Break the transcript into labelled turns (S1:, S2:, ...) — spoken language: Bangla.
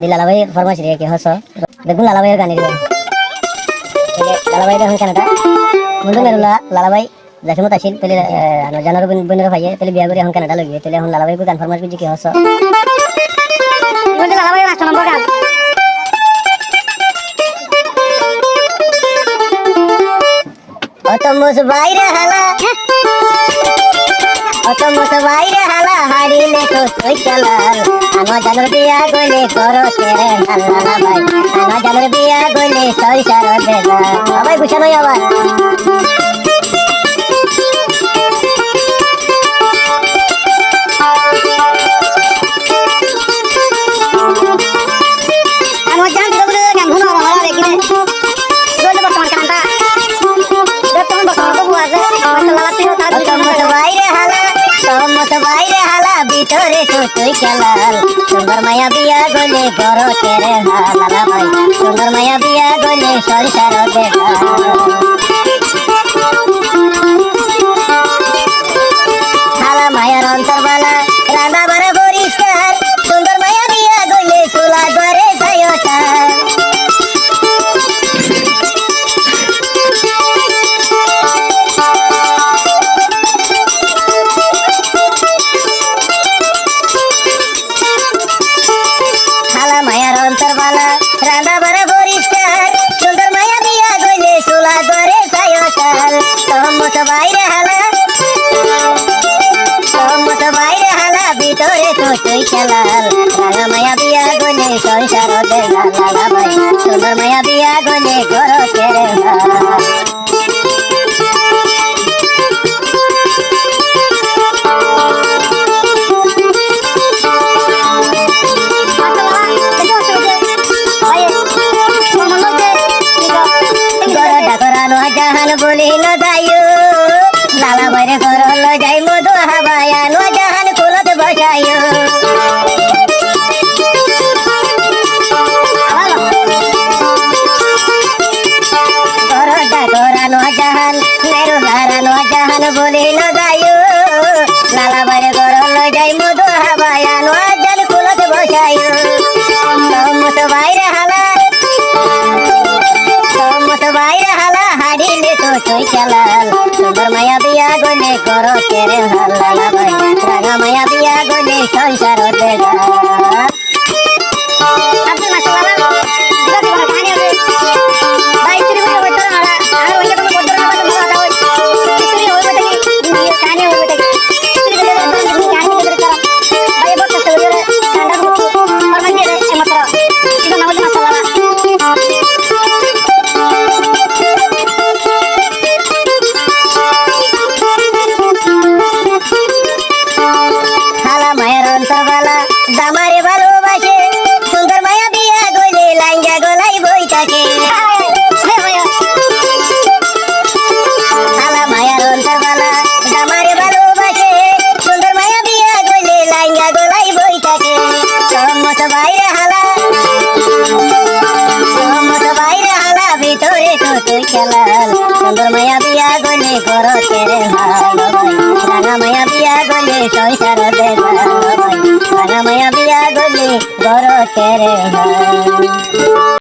S1: লালাভাই ফরমাইশ রে কি হস দেখুন লালাভাইয়ের গানের লালাভাই দেখুন কেনটা বন্ধু মেরুলা লালাভাই যাসমত আসিল তেলে জানার বন্ধুরা ভাইয়ে তেলে বিয়া করে এখন কানাডা লইবে তেলে এখন লালাভাই গান ফরমাইশ বুঝি কি হস ইমন লালাভাই রাস্তা নম্বর গান অতমস বাইরে হালা অতমস বাইরে হালা হারিলে তো তুই চালাল আনো জানর বিয়া গলে করো তেরে হাল্লা ভাই আনো জানর বিয়া গলে সংসার দেবা সবাই গুছানো আবার আমার জান তো বলে গান শুনো আমার দেখি রে বলে বর্তমান কান্তা বর্তমান বর্তমান তো বুঝা মাশাআল্লাহ তুই তার অতমস বাইরে হালা অতমস বাইরে হালা ভিতরে তো তুই চালাল সুন্দর মায়া বিয়া গলে করো তেরে হাল্লা ভাই সুন্দর মায়া বিয়া গলে সংসার দেবা হালা মায়ার অন্তরবালা রান্না বাড়া পরিষ্কার সুন্দর মায়া বিয়া গলে চুলা ঘরে যায়তার হালা মায়ার অন্তরবালা রান্না বাড়া পরিষ্কার সুন্দর মায়া বিয়া গলে চুলা ঘরে যায়তার তহম্মত বাইরে হালা তহম্মত বাইরে হালা ভিতরে তো তুই চালাল রাঙা মায়া বিয়া গলে সংসার দেবা লালা ভাই সুন্দর মায়া বিয়া গলে করো তেরে জাহান বলি ন যাইও লালা বাইরে করল যাই মধু হাবায়া ন জাহান কুলত বসাইও করডা করানো জাহান মেরুলারানো জাহান বলি ন যাইও লালা বাইরে করল যাই মধু হাবায়া ন জাহান কুলত বসাইও তহম্মত বাইরে হালা তহম্মত বাইরে হালা হারিলে তো তুই চালাল সুন্দর মায়া বিয়া গলে করো তেরে হাল্লা ভাই রাঙা মায়া বিয়া গলে সংসার দেবা দামারে ভালোবাসে সুন্দর মায়া বিয়া গলে লাইঙ্গা গলাই বই থাকে হালা মায়ার অন্তরবালা দামারে ভালোবাসে সুন্দর মায়া বিয়া গলে লাইঙ্গা গলাই বই থাকে তহম্মত বাইরে হালা তহম্মত বাইরে হালা ভিতরে তো তুই চালাল সুন্দর মায়া বিয়া গলে করো তেরে ভালো ভাই রাঙা মায়া বিয়া গলে সংসার দেবা রাঙা মায়া বিয়া গলে করো তেরে